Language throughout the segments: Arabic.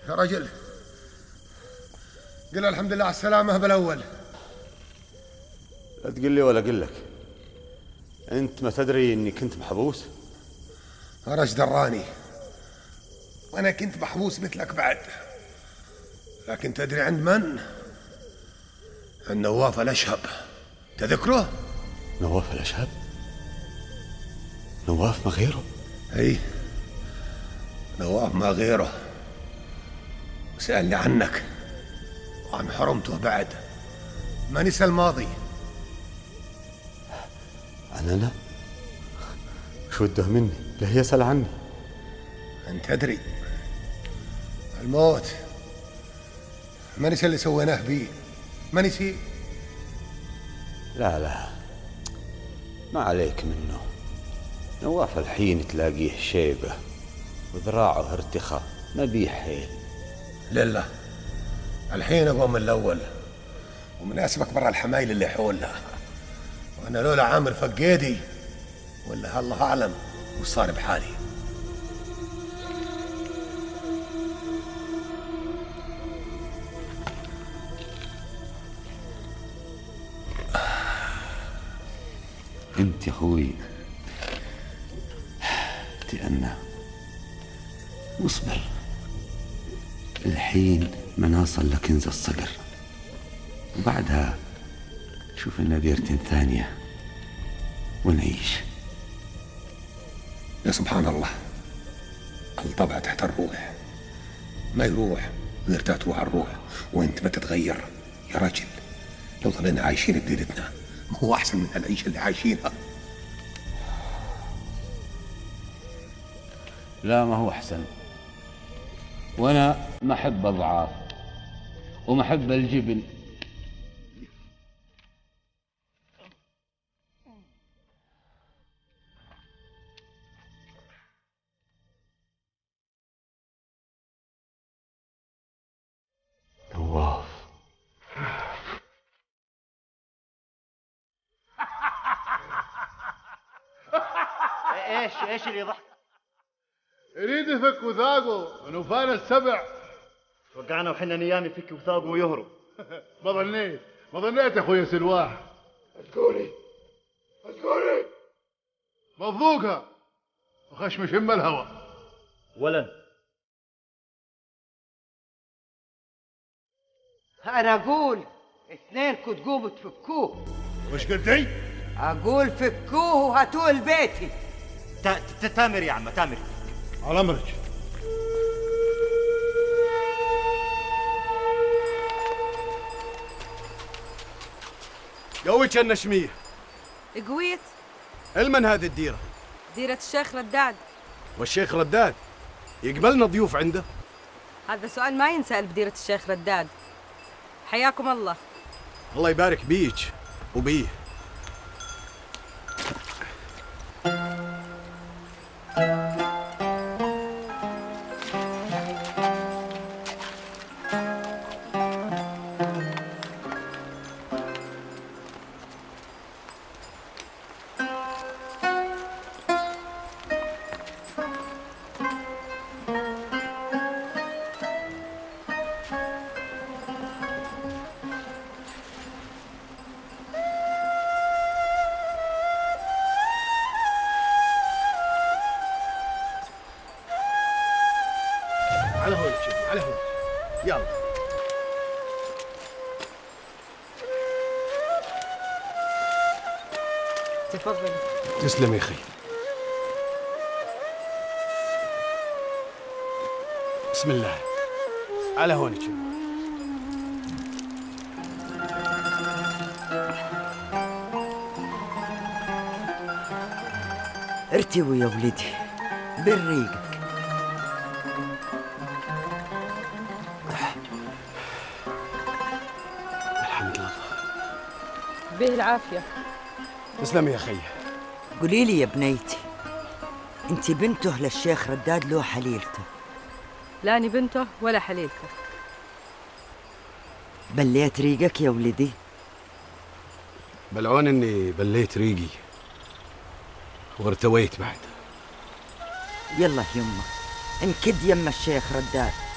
يا رجل قل الحمد لله على السلامة بالأول. لا تقول لي ولا أقول لك. أنت ما تدري إني كنت محبوس؟ رش دراني، وأنا كنت محبوس مثلك بعد. لكن تدري عند من؟ عند نواف الأشهب، تذكره؟ نواف الأشهب؟ نواف ما غيره؟ أي نواف ما غيره. سألني عنك وعن حرمته بعد، ما نسى الماضي. أنا؟ شو وده مني؟ لا يسأل عني. أنت تدري الموت ما نسى اللي سويناه بيه، ما نسي. لا ما عليك منه. نواف الحين تلاقيه شيبة وذراعه ارتخاء، ما بيه حيل. لله الحين أقوم من الأول ومناسبك برا الحمايل اللي حولها، وأنا لولا عامر فقيدي ولا الله أعلم وش صار بحالي. انت يا اخوي تأنى واصبر، الحين ما نصل لكنز الصقر، وبعدها شوف لنا ديرتين ثانية ونعيش. يا سبحان الله، الطبع تحت الروح ما يروح غير تروح الروح، وانت ما تتغير يا رجل. لو ظلينا عايشين بديرتنا ما هو احسن من العيشه اللي عايشينها. لا ما هو احسن، وانا ما احب اضعاف وما احب الجبن. نواف ايش اللي ضحك؟ يريد يفك وثاقه من وفان السبع. وقعنا وحنا نيام يفك وثاقه ويهرب. ما ظنيت يا اخوي سلواح. اذكري مضوقها وخش مشم الهوى. ولن أنا أقول اثنينكم تقوموا تفكوه. وش قلتي؟ أقول فكوه وهاتوه لبيتي. تامر يا عم تامر. على امرك. قوي النشمية. قويت. المن هذه الديرة؟ ديرة الشيخ رداد. والشيخ رداد يقبلنا ضيوف عنده؟ هذا سؤال ما ينسأل بديرة الشيخ رداد. حياكم الله. الله يبارك بيك وبيه. على هونك على هونك. يلا تفضل. تسلم يا اخي. بسم الله. على هونك. ارتوي يا ولدي بالريقك. الحمد لله. به العافية. تسلم يا اخي. قولي لي يا بنيتي، انت بنته للشيخ رداد لو حليلته؟ لاني بنته ولا حليلته. بليت ريقك يا ولدي؟ بلعون اني بليت ريقي وارتويت بعد. يلا يمه انكد يم الشيخ رداد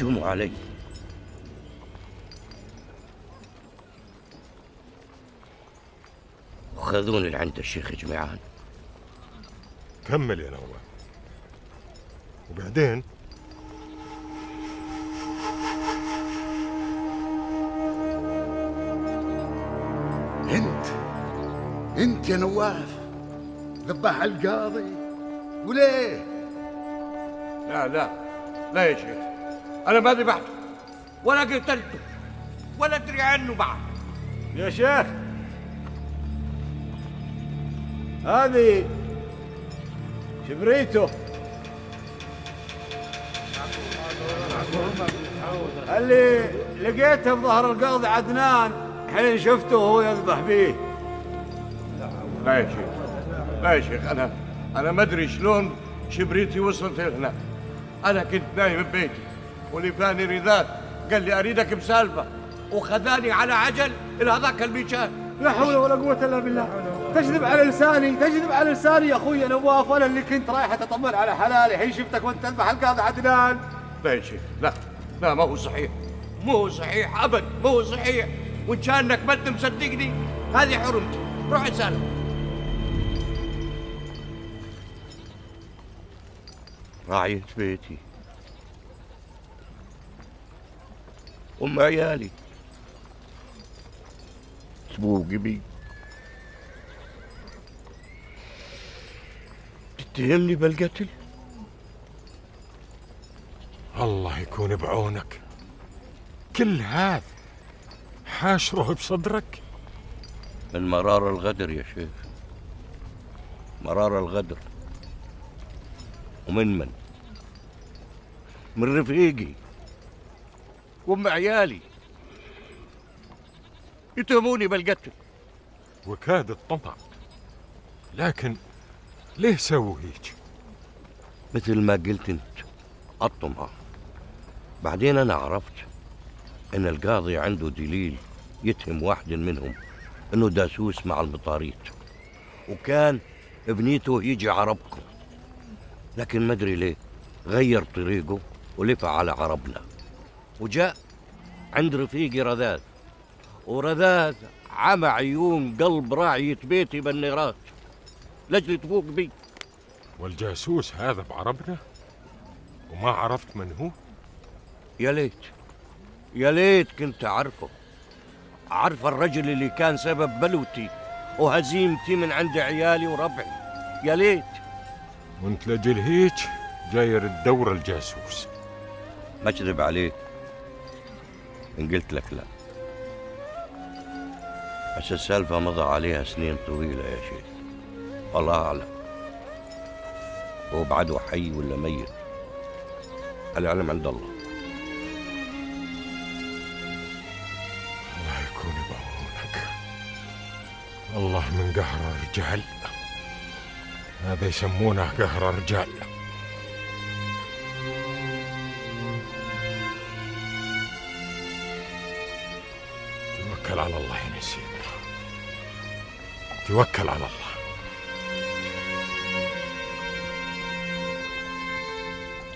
هجموا علي. وخذوني لعند الشيخ جميعان. كمل يا نواف. وبعدين؟ انت يا نواف ذبح القاضي وليه؟ لا يا شيخ، انا ما ذبحته ولا قتلته ولا ادري عنه بعد. يا شيخ هذه شبريته اللي لقيته بظهر القاضي عدنان حين شفته وهو يذبح بيه. لا يا شيخ، انا ما ادري شلون شبريتي وصلت هنا. انا كنت نايم ببيتي ولفاني رذاذ قال لي اريدك بسالفه وخذاني على عجل الى هذاك المكان. لا حول ولا قوة الا بالله. تكذب على لساني يا اخوي نواف. انا اللي كنت رايح اطمن على حلالي حين شفتك وانت تذبح القاضي عدنان. لا يا شيخ، لا ما هو صحيح، مو هو صحيح ابد، مو هو صحيح. وان كانك ما انت مصدقني هذه حرمتي. روح اسالف. راعية بيتي عيالي تبوقي بي، تتهمني بالقتل؟ الله يكون بعونك. كل هذا حاشره بصدرك؟ من مرار الغدر يا شيخ، مرار الغدر. ومن من رفيقي عيالي يتهموني بالقتل. وكاد الطمع، لكن ليه سووا هيك؟ مثل ما قلت انت، الطمع. بعدين انا عرفت ان القاضي عنده دليل يتهم واحد منهم انه داسوس مع المطاريد، وكان بنيته يجي عربكم، لكن ما ادري ليه غير طريقه ولف على عربنا وجاء عند رفيقي رذاذ، ورذاذ عمى عيون قلب راعية بيتي بالنيرات لجل تفوق بي. والجاسوس هذا بعربنا وما عرفت من هو؟ يا ليت كنت عارف الرجل اللي كان سبب بلوتي وهزيمتي من عند عيالي وربعي. يا ليت. وانت لجل هيك جاير الدور الجاسوس. ما اكذب عليك ان قلت لك لا، بس السالفة مضى عليها سنين طويلة يا شيخ، الله أعلم هو بعده حي ولا ميت، العلم عند الله. الله يكون بعونك. الله من قهر الرجال، هذا يسمونه قهر الرجال. توكل على الله يا نسيم، توكل على الله.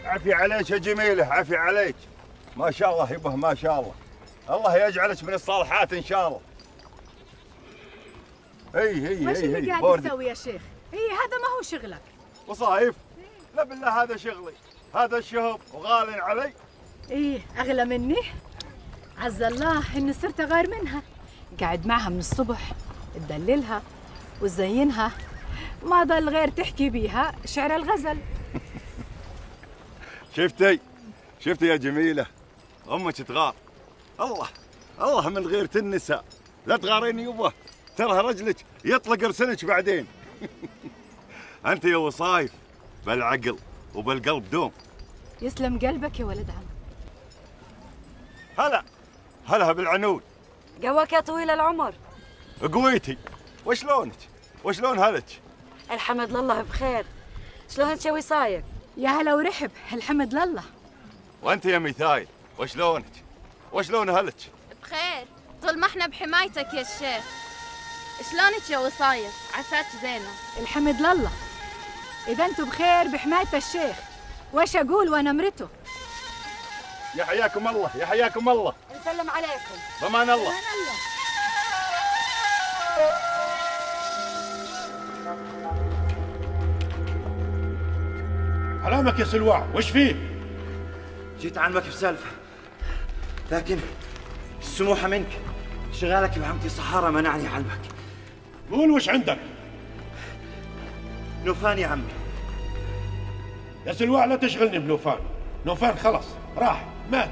عفي عليك يا جميلة، عفي عليك. ما شاء الله يبه، ما شاء الله. الله يجعلك من الصالحات إن شاء الله. هي وش اللي قاعد تسوي يا شيخ؟ هذا ما هو شغلك. وصايف؟ لا بالله هذا شغلي، هذا الشهب وغال علي. أغلى مني؟ عز الله إني صرت أغار منها. قاعد معها من الصبح تدللها وتزينها، ما ضل غير تحكي بيها شعر الغزل. شفتي يا جميلة، أمك تغار. الله من غيرة النساء، لا تغارين يبه، ترى رجلك يطلق رسنك بعدين. أنت يا وصايف بالعقل وبالقلب دوم. يسلم قلبك يا ولد عم. هلا بالعنود. قواك يا طويل العمر. قويتي. وشلونك؟ وشلون هلك؟ الحمد لله بخير. شلونك يا وصايف؟ يا هلا ورحب، الحمد لله. وانت يا مثايل وشلونك؟ وشلون هلك؟ بخير، طول ما احنا بحمايتك يا الشيخ. شلونك يا وصايف؟ عساك زينه. الحمد لله. اذا انتم بخير بحمايه الشيخ، وش اقول وانا مرته؟ يا حياكم الله يا حياكم الله. نسلم عليكم. ضمان الله. علامك يا سلوى، وش فيه؟ جيت عنك بسالفة، لكن السموحة منك شغالك بعمتي صحارى منعني عنك. قول وش عندك؟ نوفان يا عمي. يا سلوى لا تشغلني بنوفان، نوفان خلص راح مات.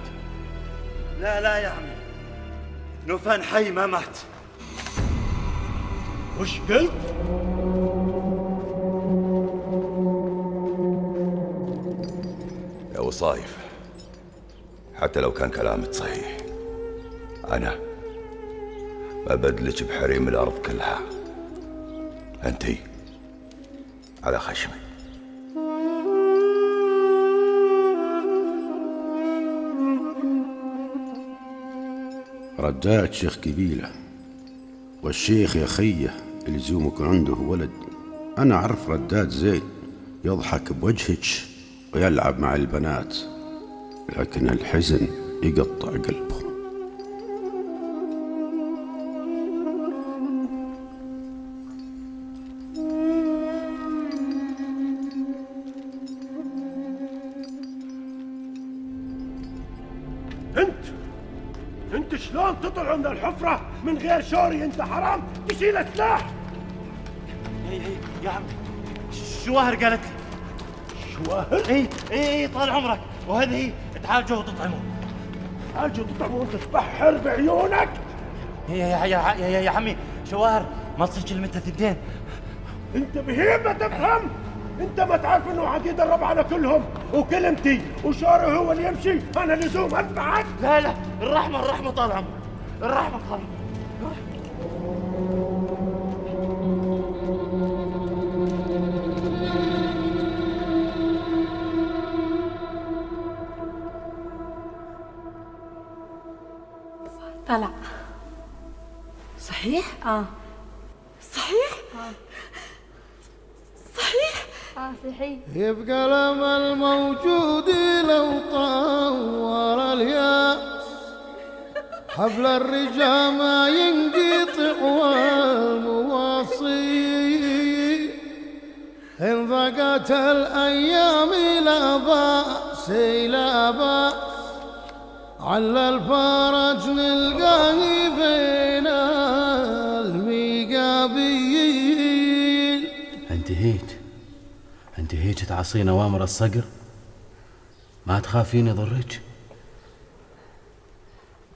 لا يا عمي، نوفان حي ما مات. وش قلت؟ يا وصايف، حتى لو كان كلامك صحيح أنا ما بدلك بحريم الأرض كلها. أنتي على خشمي. رداد شيخ قبيلة، والشيخ يا خيه يلزوم يكون عنده ولد. أنا أعرف رداد زين، يضحك بوجهك ويلعب مع البنات، لكن الحزن يقطع قلبه. انت شلون تطلع من الحفرة من غير شوري؟ انت حرام تشيل سلاح. هي يا عم شواهر قالت لي. شواهر؟ اي طال عمرك، وهذه هي تعالجوا وتطعموا. تعالجوا وتطعموا وانت تبحر بعيونك؟ يا عمي شواهر ما تصير كلمتها ثنتين. انت بهيمة تفهم؟ انت ما تعرف انه عقيد الرب على كلهم، وكلمتي وشوري هو اللي يمشي، انا لزوم اذبحك؟ لا الرحمة طال عمرك، الرحمة طال عمرك. طلع صحيح؟ صحيح؟ صحيح. يبقى الأمل موجود لو طور الياس، حبل الرجا ما ينقطع والمواصي، إن ضاقت الأيام لا بأس لا بأس، على الفرج نلقاه بين المقابيل. انتهيت تعصين أوامر الصقر؟ ما تخافين يضرك؟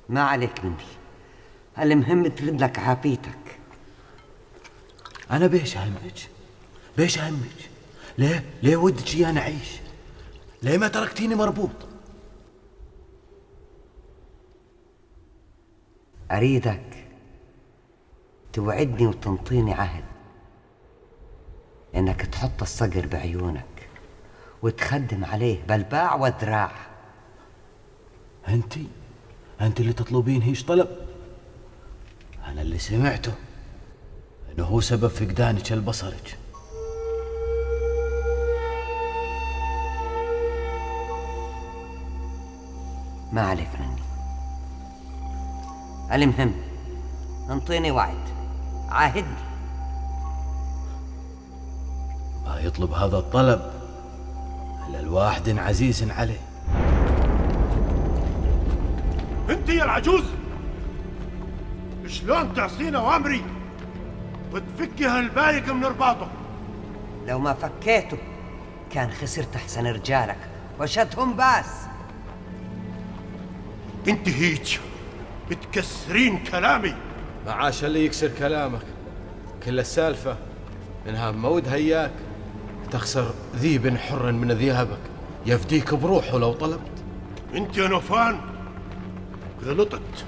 ما عليك مني، المهم ترد لك عافيتك. أنا بيش أهمك؟ ليه ودك إيانا أعيش؟ ليه ما تركتيني مربوط؟ أريدك توعدني وتنطيني عهد إنك تحط الصقر بعيونك وتخدم عليه بالباع والذراع. أنت اللي تطلبين هيش طلب؟ أنا اللي سمعته إنه هو سبب فقدانك لبصرك. ما عليك مني، المهم انطيني وعد، عاهدني. ما يطلب هذا الطلب إلا الواحد عزيز عليه. انت يا العجوز شلون تعصين اوامري وتفكي هالبايق من رباطه؟ لو ما فكيته كان خسرت احسن رجالك وشتهم باس. انت هيك بتكسرين كلامي. معاش اللي يكسر كلامك، كل السالفة انها مود هياك تخسر ذيب حر من ذيابك يفديك بروحه لو طلبت. انت يا نوفان غلطت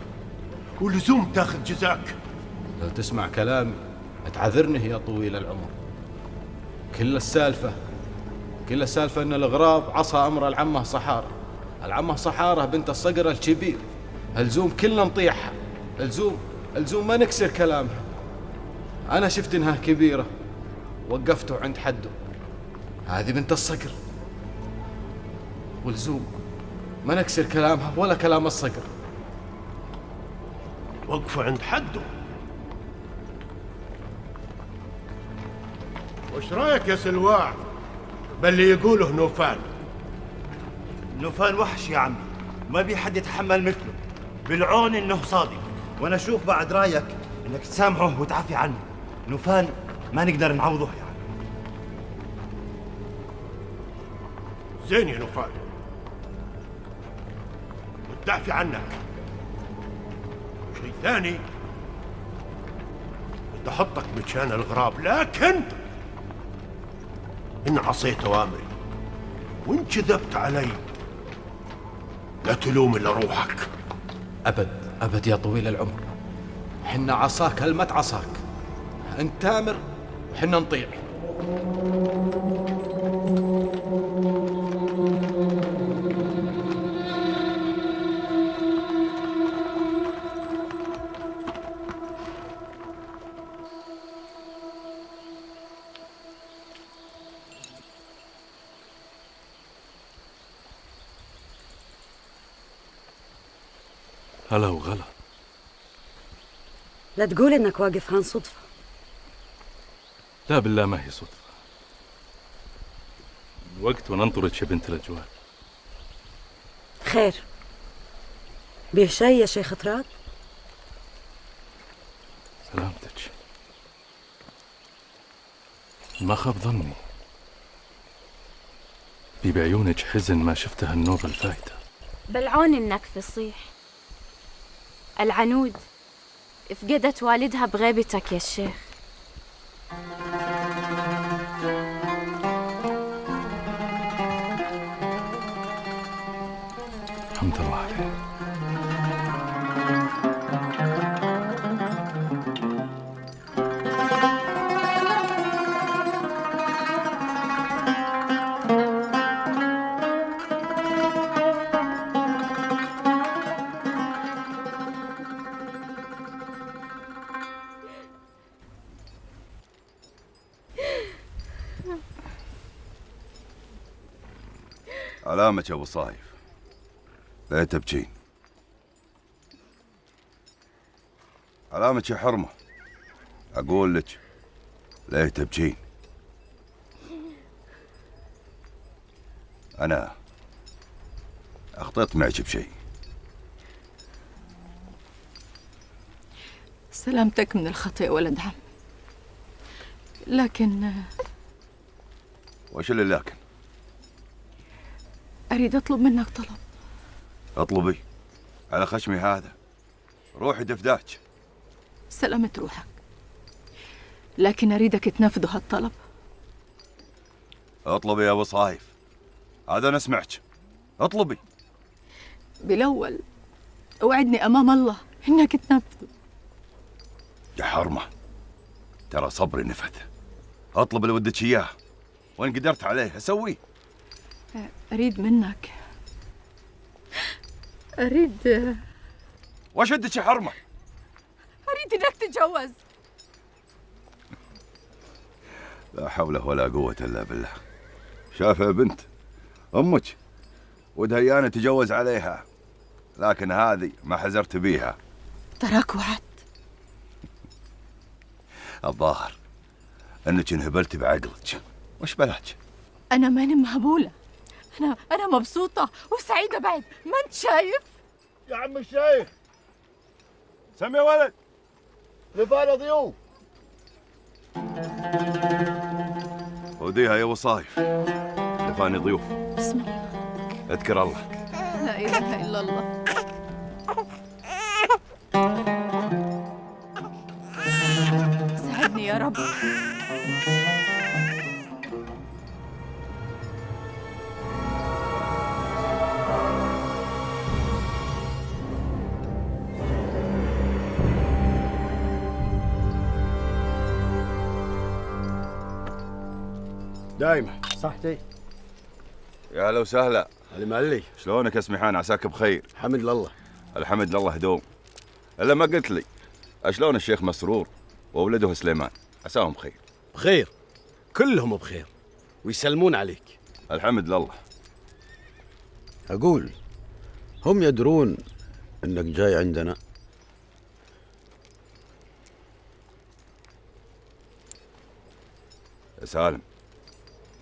ولزوم تاخذ جزاك. لو تسمع كلامي تعذرني يا طويل العمر. كل السالفة ان الغراب عصى امر العمه صحارة بنت الصقر الكبير. الزوم كلنا نطيحها، الزوم ما نكسر كلامها. انا شفت انها كبيرة وقفته عند حده. هذه بنت الصقر، والزوم ما نكسر كلامها ولا كلام الصقر. وقفوا عند حده. وش رايك يا سلواع باللي يقوله نوفان؟ نوفان وحش يا عمي، ما بي حد يتحمل مثله، بالعون انه صادق، وانا اشوف بعد رايك انك تسامحه وتعافي عنه. نوفان ما نقدر نعوضه يا عمي. زين يا نوفان، وتدافع عنك. شيء ثاني، بدي احطك مكان الغراب، لكن ان عصيت اوامري وان كذبت علي لا تلوم الا روحك. ابد ابد يا طويل العمر، حنا عصاك هلمت عصاك، انت تامر وحنا نطيع. هلا وغلا. لا تقول انك واقف هان صدفة. لا بالله ما هي صدفة، وقت وننطرك يا بنت الأجواد. خير، بيه شي يا شيخ تراد؟ سلامتك. ما خاب ظني بي بعيونك حزن ما شفتها النوبة الفايتة. بلعون النكف يصيح. العنود فقدت والدها بغيبتك يا الشيخ. الحمد لله عليه. علامك يا ابو صايف، لا تبكين. علامك يا حرمه، اقول لك لا تبكين. انا اخطيت معك بشيء. سلامتك من الخطأ ولد عم، لكن وش اللي لكن؟ أريد أطلب منك طلب. اطلبي على خشمي هذا، روحي دفداك. سلامة روحك، لكن أريدك تنفذ هالطلب. اطلبي يا ابو صايف، هذا انا سمعك، اطلبي. بالأول اوعدني أمام الله إنك تنفذه. يا حرمه ترى صبري نفذ. اطلب اللي ودك اياه، وان قدرت عليه اسويه. أريد منك، أريد وش ودك يا حرمه؟ أريد إنك تتجوز. لا حول ولا قوة إلا بالله. شاف يا بنت، أمك ودها إيانا تجوز عليها، لكن هذه ما حزرت بيها. تراك وعدت. الظاهر أنك انهبلت بعقلك. وش بلاك؟ أنا ماني مهبولة، أنا مبسوطة وسعيدة بعد، ما أنت شايف؟ يا عم الشيخ سمي يا ولد، لفانا ضيوف. وديها يا وصايف، لفاني ضيوف. بسم الله. اذكر الله. لا إله إلا الله. ساعدني يا رب. دايما صحتي. يا هلا وسهلا. علي معلي، شلونك يا سميحان؟ عساك بخير. حمد لله. الحمد لله دوم. الا ما قلت لي شلون الشيخ مسرور وولده سليمان؟ عساهم بخير. بخير، كلهم بخير ويسلمون عليك. الحمد لله. اقول هم يدرون انك جاي عندنا؟ يا سالم،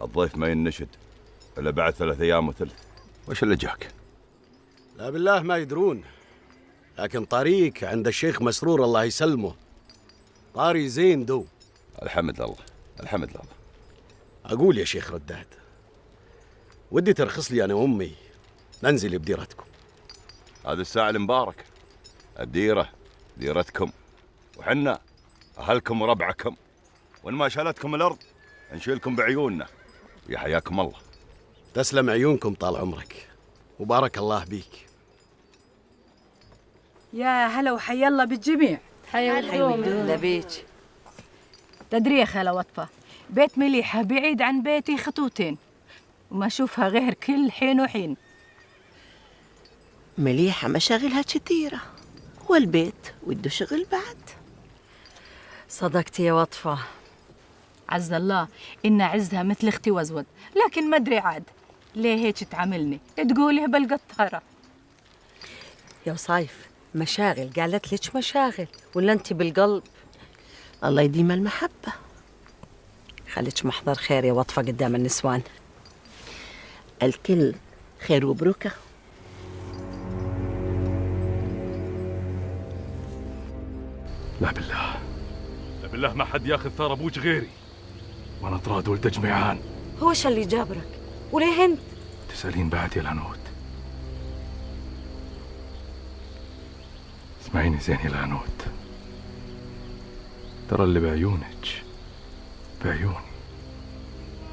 الضيف ما ينشد الا بعد 3 أيام وثلث. وش اللي جاك؟ لا بالله ما يدرون، لكن طريق عند الشيخ مسرور الله يسلمه، طاري زين دو. الحمد لله الحمد لله. أقول يا شيخ رداد، ودي ترخص لي أنا وأمي ننزل بديرتكم. هذا الساعة المبارك، الديرة ديرتكم، وحنا أهلكم وربعكم، وإن ما شالتكم الأرض نشيلكم بعيوننا. يا حياكم الله. تسلم عيونكم طال عمرك، وبارك الله بيك. يا هلا وحيا الله بالجميع. حيا الله بيك. تدري يا خالة وطفة، بيت مليحة بعيد عن بيتي خطوتين، وما أشوفها غير كل حين وحين. مليحة مشاغلها كثيرة، والبيت وده شغل بعد. صدقتي يا وطفة. عز الله إن عزها مثل اختي وزود، لكن ما أدري عاد ليه هيك تعاملني، تقولي بالقطارة. يا وصايف مشاغل، قالت لك مشاغل ولا أنت بالقلب؟ الله يديم المحبة. خليك محضر خير يا وطفة قدام النسوان. الكل خير وبركة. لا بالله، لا بالله ما حد ياخذ ثار ابوك غيري، وانا طراد ولد جميعان. هو ايش اللي جابرك؟ وليه انت؟ تسألين بعد يا العنود؟ اسمعيني زين يا العنود، ترى اللي بعيونك بعيوني،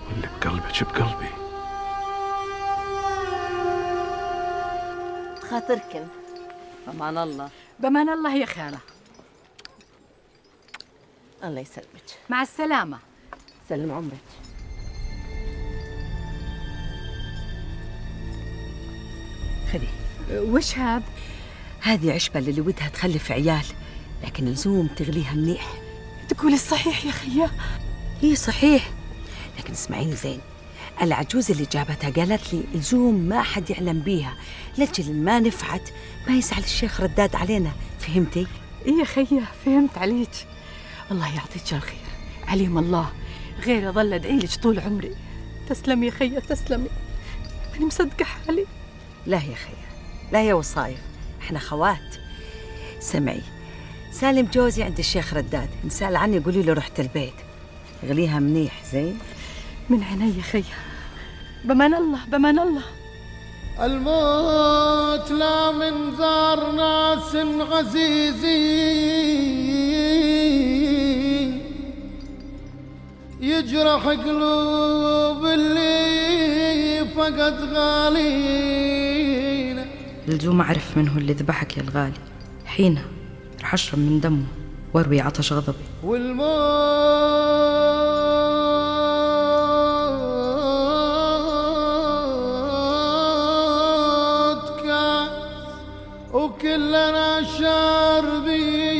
واللي بقلبك بقلبي. خاطركن. بمان الله. بمان الله يا خالة. الله يسلمك. مع السلامة. سلم عمرك. خذي. وش هذا؟ هذه عشبة اللي ودها تخلف عيال، لكن لزوم تغليها مليح. تقولي الصحيح يا خيا؟ هي صحيح، لكن اسمعيني زين، العجوز اللي جابتها قالت لي لزوم ما حد يعلم بيها، لجل ما نفعت ما يزعل الشيخ رداد علينا، فهمتي؟ إيه يا خيا فهمت عليك. الله يعطيك الخير، عليم الله، غير ظل ادعي لك طول عمري. تسلمي يا خيا تسلمي، أنا مصدقة حالي. لا يا خيا، لا يا وصايف، احنا خوات. سمعي، سالم جوزي عند الشيخ رداد، نسأل عني قولي له رحت البيت، اغليها منيح زين. من عيني يا خيا. بمان الله بمان الله. الموت لا من زار ناس عزيزين، يجرح قلوب اللي فقد غالينا. لزوم أعرف من هو اللي ذبحك يا الغالي، حينها رح أشرب من دمه واروي عطش غضبي. والموت كاس وكلنا شاربين.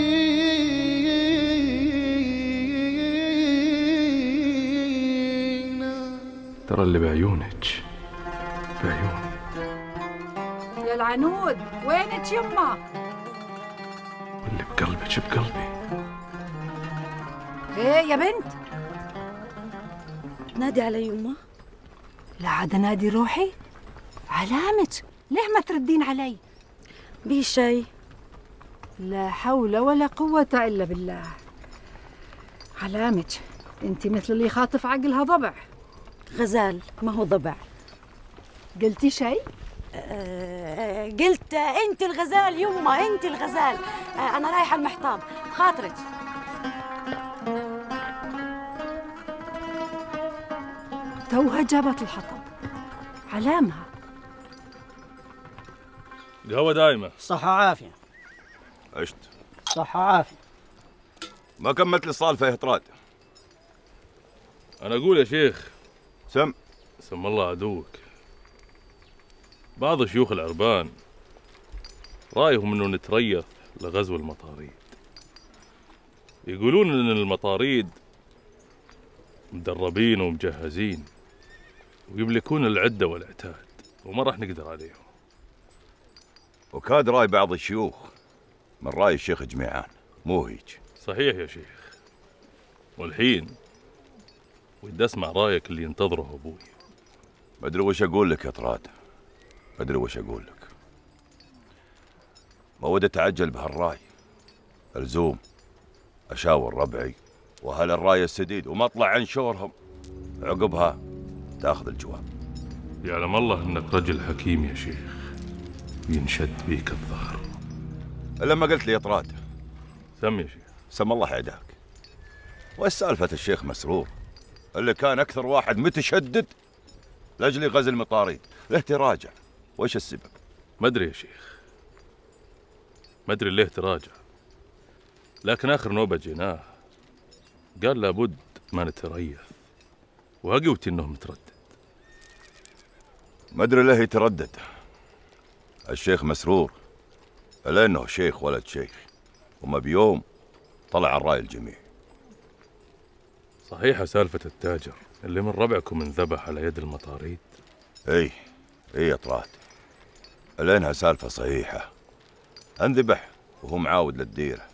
ترى اللي بعيونك بعيوني. يا العنود وينك يما؟ واللي بقلبك بقلبي. ايه يا بنت؟ نادي علي يما. لا عاد نادي روحي. علامك ليه ما تردين علي؟ بي شي؟ لا حول ولا قوة إلا بالله. علامك انت مثل اللي خاطف عقلها ضبع. غزال ما هو ضبع. قلتي شي؟ قلت انت الغزال يما، انت الغزال. انا رايحه المحطاب خاطرك. توها جابت الحطب، علامها. قهوة دايمة. صحة عافية. عشت. صحة عافية. ما كملت لي الصالفة يا طراد. أنا أقول يا شيخ. سم الله عدوك. بعض شيوخ العربان رايهم انه نتريث لغزو المطاريد. يقولون ان المطاريد مدربين ومجهزين ويملكون العدة والعتاد وما راح نقدر عليهم. وكاد راي بعض الشيوخ من راي الشيخ جميعان، مو هيك؟ صحيح يا شيخ. والحين ودي اسمع رايك اللي ينتظره ابوي. ما ادري وش اقول لك يا طراد، ما ادري وش اقول لك. ما ودي اتعجل بهالراي، الزوم اشاور ربعي واهل الراي السديد وما اطلع عن شورهم، عقبها تاخذ الجواب. يعلم الله انك رجل حكيم يا شيخ، ينشد بيك الظهر. لما قلت لي يا طراد سم يا شيخ. سم الله عداك. وش سالفة الشيخ مسرور اللي كان أكثر واحد متشدد لأجل غزل المطاريد؟ ليه تراجع؟ وش السبب؟ ما أدري يا شيخ، ما أدري ليه تراجع، لكن آخر نوبة جيناه قال لابد ما نتريث، وهقوتي إنه متردد. ما أدري ليه يتردد الشيخ مسرور، لأنه شيخ ولد شيخ، وما بيوم طلع الرأي الجميع. صحيحة سالفة التاجر اللي من ربعكم انذبح على يد المطاريد؟ اي يا طراد، لأنها سالفة صحيحة. انذبح وهو معاود للديرة،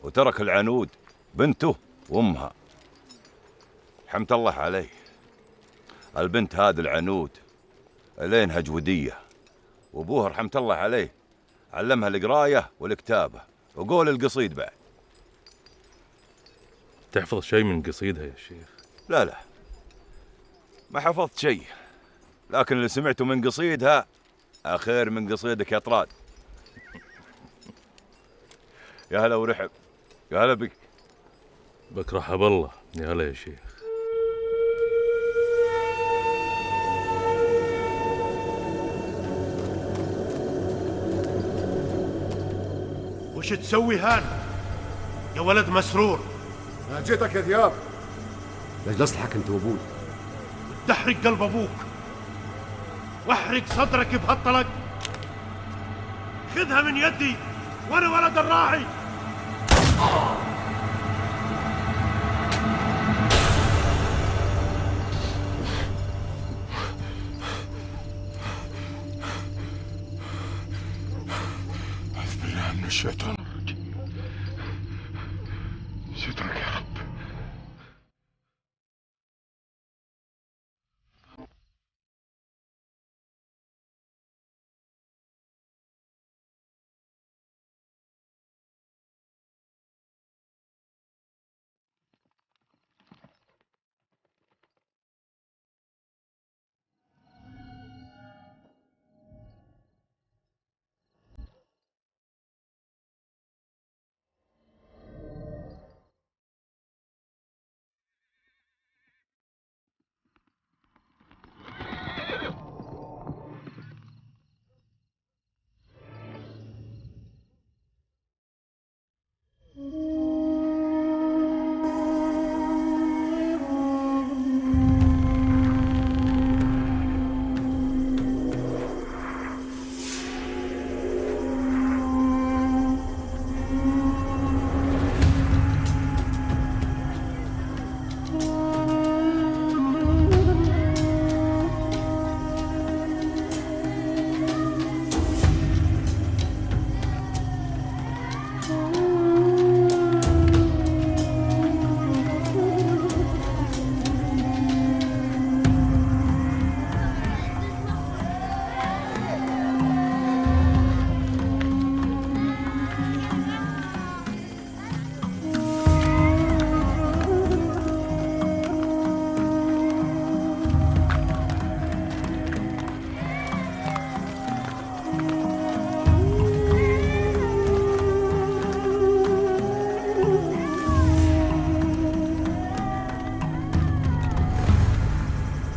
وترك العنود بنته وامها. حمد الله عليه، البنت هذه العنود لينها جودية، وابوها رحمة الله عليه علمها القراية والكتابة وقول القصيد بعد. تحفظ شيء من قصيدها يا شيخ؟ لا ما حفظت شيء، لكن اللي سمعته من قصيدها أخير من قصيدك يا طراد. يا هلا ورحب، يا هلا بك. بك رحب الله. يا هلا يا شيخ. وش تسوي هان يا ولد مسرور؟ جيتك يا ذياب لجلصلحك انت وابوي، تحرق قلب ابوك واحرق صدرك بهالطلق. خذها من يدي وانا ولد الراعي. أعوذ بالله من الشيطان الرجيم. سترك يا رب.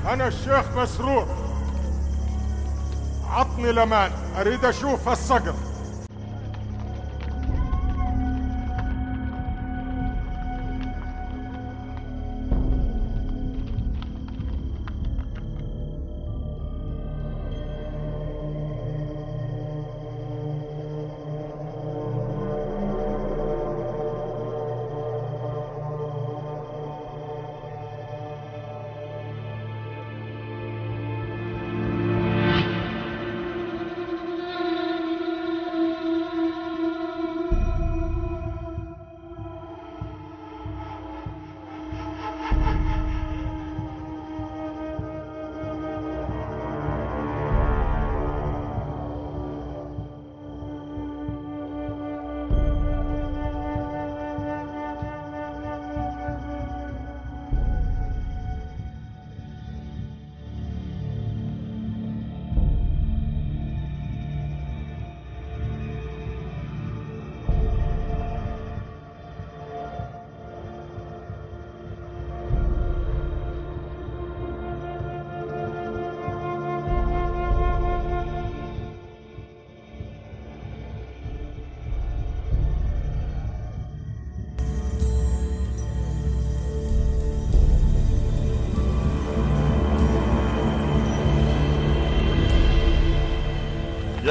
أنا الشيخ مسرور، عطني الأمان، أريد أشوف هالصقر.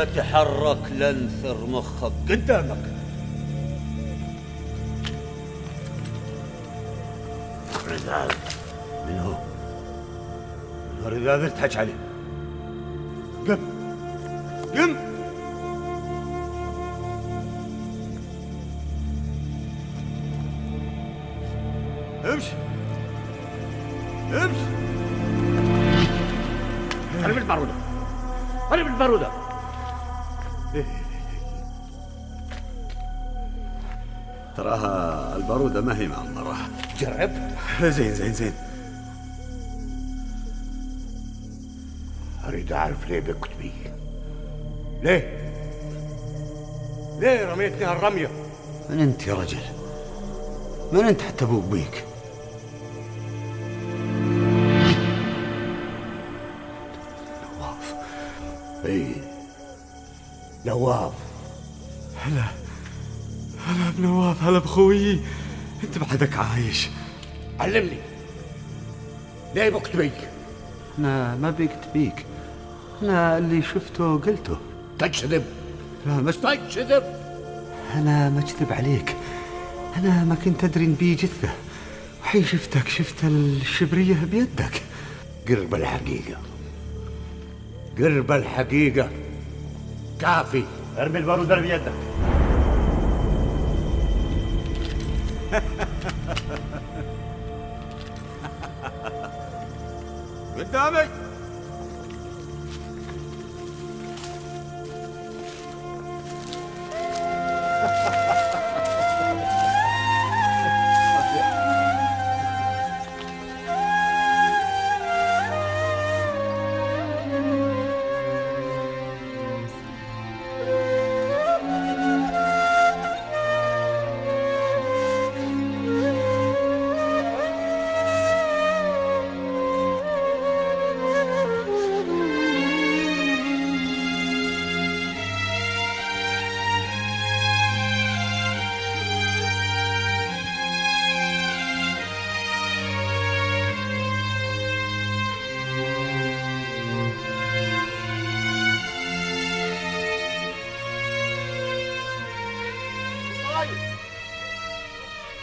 لا تحرك لانثر مخك قدامك. رذاذ من هو؟ رذاذ تحج عليه. قم قم. امشي امشي. قرب البارودة قرب البارودة. تراها البارودة ما هي معمرة. جرب. زين زين زين. أريد أعرف ليه بكت بيك؟ ليه؟ ليه رميتني هالرمية؟ من أنت يا رجل؟ من أنت حتى أبوك بيك؟ نواف. إي نواف. هلا هلا بنواف، هلا بخويي، أنت بعدك عايش. علمني ليه بكت بيك؟ أنا ما بكت بيك، أنا اللي شفته قلته. تكذب. لا مش تكذب. أنا ما أكذب عليك، أنا ما كنت أدري إن بي جثة، وحين شفتك شفت الشبرية بيدك. قرب الحقيقة، قرب الحقيقة. كافي. ارمي البارودة بيدك. قدامي.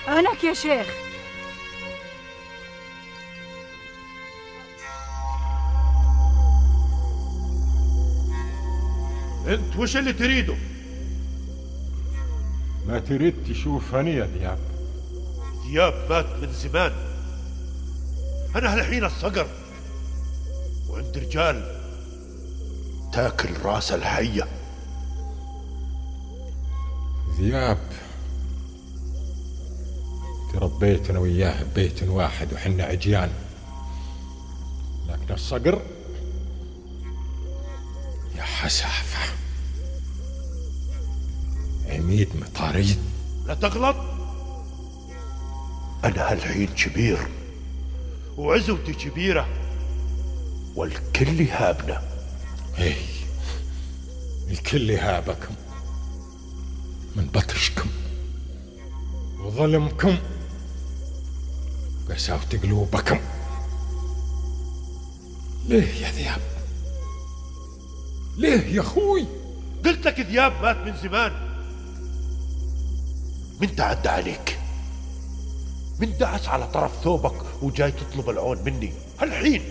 أنك يا شيخ. انت وش اللي تريده؟ ما تريد تشوفني يا ذياب؟ ذياب مات من زمان. انا هالحين الصقر، وعند رجال تاكل راس الحية. ذياب تربيت انا وياه ببيت واحد وحنا عجيان، لكن الصقر يا حسافة عميد مطاريد. لا تغلط، انا هالحين كبير وعزوتي كبيرة والكل يهابنا. ايه الكل يهابكم من بطشكم وظلمكم وقساوة قلوبكم. ليه يا ذياب؟ ليه يا اخوي؟ قلت لك ذياب مات من زمان. من تعدى عليك؟ من دعس على طرف ثوبك وجاي تطلب العون مني؟ هالحين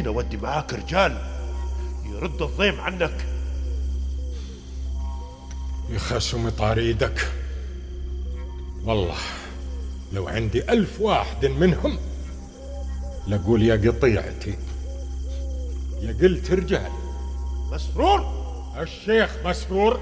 اودي معاك رجال يرد الضيم عنك. يخسوا مطاريدك. والله لو عندي 1000 واحد منهم لقول يا قطيعتي يا قلت رجال. مسرور؟ الشيخ مسرور